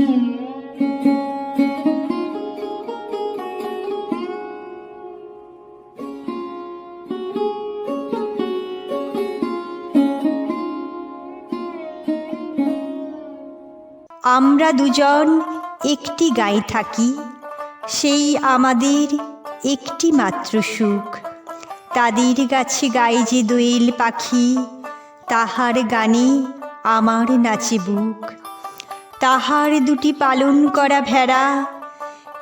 আমরা দুজন একটি গাঁয়ে থাকি, সেই আমাদের একটি মাত্র সুখ। তাদের গাছে গায়ে যে দোয়েল পাখি, তাহার গানে আমার নাচে বুক। তাহার দুটি পালন করা ভেড়া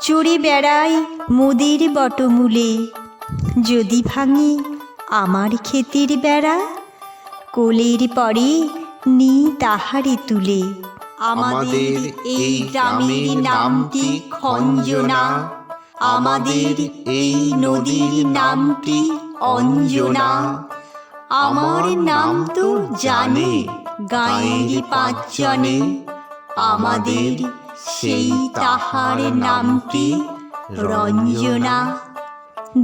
চড়ে বেড়ায় মোদের বটমূলে। যদি ভাঙে আমার ক্ষেতের বেড়া, কোলের পরে নি তাহারে তুলে। আমাদের এই গ্রামের নামটি খঞ্জনা, আমাদের এই নদীর নামটি অঞ্জনা। আমার নাম তো জানে গাঁয়ের পাঁচজনে, আমাদের সেই তাহার নামটি রঞ্জনা।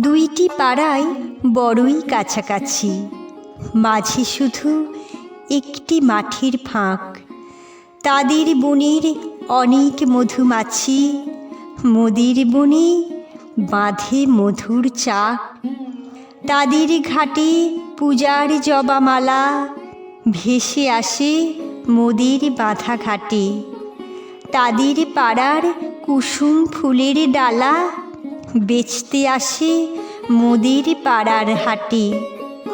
দুইটি পাড়ায় বড়ই কাছাকাছি, মাঝে শুধু একটি মাঠের ফাঁক। তাদের বনের অনেক মধুমাছি, মোদের বনে বাঁধে মধুর চাক। তাদের ঘাটে পূজার জবামালা ভেসে আসে মোদের বাঁধা ঘাটে। তাদের পাড়ার কুসুম ফুলের ডালা বেচতে আসে মোদের পাড়ার হাটে।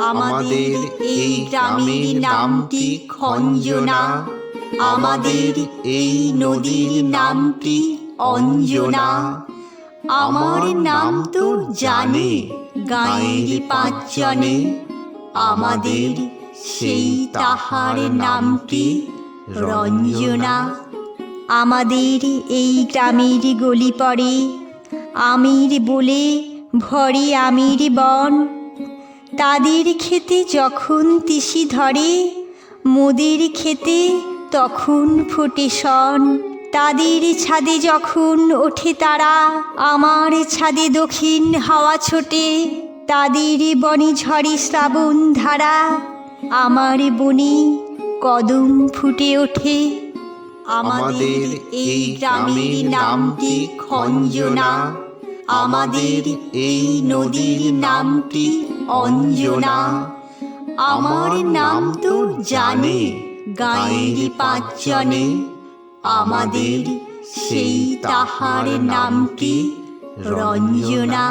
আমাদের এই গ্রামের নামটি খঞ্জনা, আমাদের এই নদীর নামটি অঞ্জনা। আমার নাম তো জানে গাঁয়ের পাঁচজনে, আমাদের সেই তাহার নামটি রঞ্জনা। আমাদের এই গ্রামের গলি পড়ে আমির বলে ভরে আমির বন। তাদের খেতে যখন তিসি ধরে, মোদের খেতে তখন ফোটে শন। তাদের ছাদে যখন ওঠে তারা, আমার ছাদে দক্ষিণ হাওয়া ছোটে। তাদের বনে ঝরে শ্রাবণ ধারা, আমার বনে কদম ফুটে ওঠে। আমাদের এই গ্রামের নামটি খঞ্জনা, আমাদের এই নদীর নামটি অঞ্জনা। আমার নাম তো জানে গাঁয়ের পাঁচজনে, আমাদের সেই তাহার নামটি রঞ্জনা।